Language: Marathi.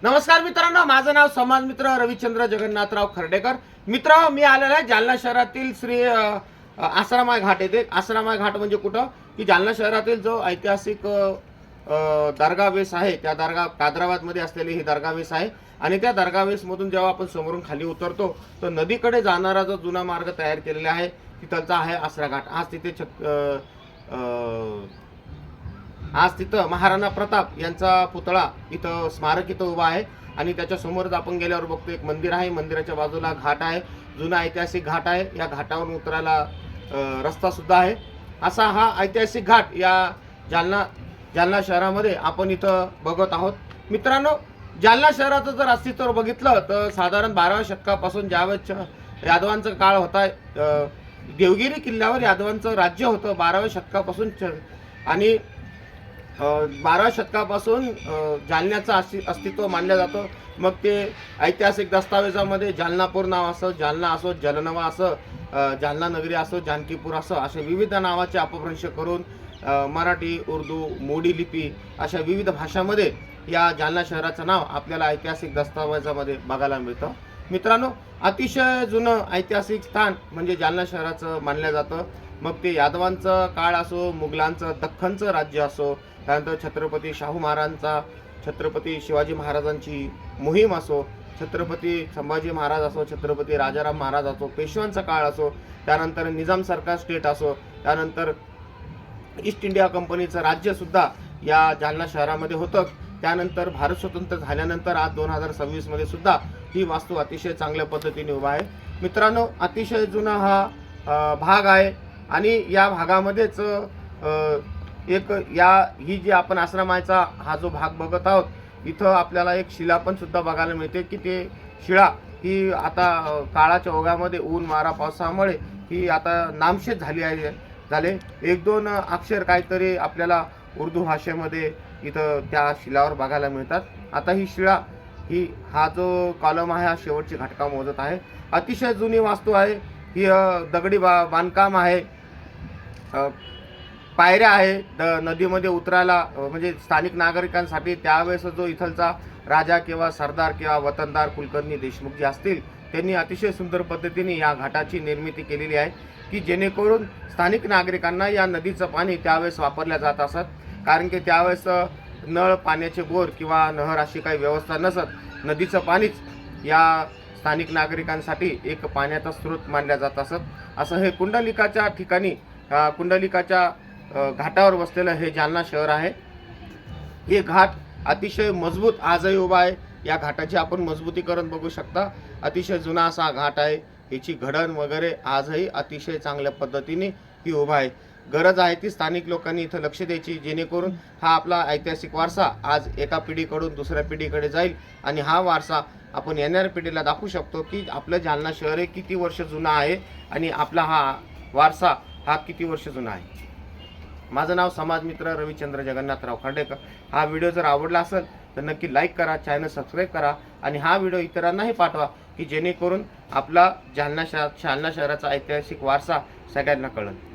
नमस्कार मित्रांनो, माझं नाव समाज मित्र रविचंद्र जगन्नाथराव खर्डेकर। मित्र, मी आलेलो आहे जालना शहरातील श्री आसरामाई घाट येथे। आसरामाई घाट म्हणजे कुठं की जालना शहरातील जो ऐतिहासिक दर्गा वेस आहे, त्या दर्गा कादराबादमध्ये असलेली ही दर्गा वेस आहे। आणि त्या दर्गा वेसमधून जेव्हा आपण समोरून खाली उतरतो तर नदीकडे जाणारा जो जुना मार्ग तयार केलेला आहे तिथलचा आहे आसरा घाट। आज तिथं महाराणा प्रताप यांचा पुतळा इथं स्मारक इथं उभा आहे। आणि त्याच्या समोरच आपण गेल्यावर बघतो एक मंदिर आहे, मंदिराच्या बाजूला घाट आहे, जुना ऐतिहासिक घाट आहे। या घाटावरून उतरायला रस्ता सुद्धा आहे। असा हा ऐतिहासिक घाट या जालना शहरामध्ये आपण इथं बघत आहोत। मित्रांनो, जालना शहराचं जर अस्तित्व बघितलं तर साधारण 12व्या शतकापासून ज्यावेळेस यादवांचा काळ होता, देवगिरी किल्ल्यावर यादवांचं राज्य होतं 12व्या शतकापासून। आणि 12व्या शतकापासून जालन्याचं अस्तित्व मानलं जातं। मग ते ऐतिहासिक दस्तावेजामध्ये जालनापूर नाव असो, जालना असो, जलनवा असो, जालना नगरी असो, जानकीपूर असो, असे विविध नावाचे अपभ्रंश करून मराठी, उर्दू, मोडी लिपी अशा विविध भाषांमध्ये या जालना शहराचं नाव आपल्याला ऐतिहासिक दस्तावेजामध्ये बघायला मिळतं। मित्रांनो, अतिशय जुनं ऐतिहासिक स्थान म्हणजे जालना शहराचं मानलं जातं। मग ते यादवांचं काळ असो, मुघलांचं दख्खनचं राज्य असो, त्यानंतर छत्रपती शाहू महाराजांचा, छत्रपती शिवाजी महाराजांची मोहीम असो, छत्रपती संभाजी महाराज असो, छत्रपती राजाराम महाराज असो, पेशव्यांचा काळ असो, त्यानंतर निजाम सरकार स्टेट असो, त्यानंतर ईस्ट इंडिया कंपनीचं राज्यसुद्धा या जालना शहरामध्ये होतं। त्यानंतर भारत स्वतंत्र झाल्यानंतर आज 2026 मध्ये सुद्धा ही वास्तू अतिशय चांगल्या पद्धतीने उभा आहे। मित्रांनो, अतिशय जुना हा भाग आहे। आणि या भागामध्येच ही जी आपण आश्रमाचा हा जो भाग बघत आहोत, इथं आपल्याला एक शिला पण सुद्धा बघायला मिळते की ते शिळा ही आता काळाच्या ओघामध्ये ऊन वारा पावसामुळे ही आता नामशेष झाले। एक दोन अक्षर काहीतरी आपल्याला उर्दू भाषेमध्ये इथं त्या शिलावर बघायला मिळतात। आता ही शिळा हा जो कॉलम आहे हा शेवटची घटका मोजत आहे। अतिशय जुनी वास्तू आहे ही। दगडी बांधकाम आहे, पायऱ्या आहे नदीमध्ये उतरायला, म्हणजे स्थानिक नागरिकांसाठी त्यावेळेस जो इथलचा राजा किंवा सरदार किंवा वतनदार कुलकर्णी देशमुख जे असतील त्यांनी अतिशय सुंदर पद्धतीने या घाटाची निर्मिती केलेली आहे की जेणेकरून स्थानिक नागरिकांना या नदीचं पाणी त्यावेळेस वापरल्या जात असत। कारण की त्यावेळेस नळ पाण्याचे बोर किंवा नहर अशी काही व्यवस्था नसत। नदीचं पाणीच या स्थानिक नागरिकांसाठी एक पाण्याचा स्रोत मानला जात असत। असं हे कुंडलिकाच्या ठिकाणी, कुंडलिकाच्या घाटावर बसलेलं हे जालना शहर आहे। हे घाट अतिशय मजबूत आजही उभा आहे। या घाटाची आपण मजबूतीकरण बघू शकता। अतिशय जुना असा घाट आहे। याची घडण वगैरे आजही अतिशय चांगल्या पद्धतीने ही उभा आहे। गरज आहे ती स्थानिक लोकांनी इथं लक्ष द्यायची, जेणेकरून हा आपला ऐतिहासिक वारसा आज एका पिढीकडून दुसऱ्या पिढीकडे जाईल आणि हा वारसा आपण येणाऱ्या पिढीला दाखवू शकतो की आपलं जालना शहर हे किती वर्ष जुनं आहे आणि आपला हा वारसा हा किती वर्ष जुना आहे। माझं नाव समाज मित्र रविचंद्र जगन्नाथराव खर्डेकर। हा व्हिडिओ जर आवडला असेल तर नक्की लाईक करा, चॅनल सबस्क्राईब करा आणि हा व्हिडिओ इतरांनाही पाठवा की जेणेकरून आपला जालना शहराचा ऐतिहासिक वारसा सगळ्यांना कळेल।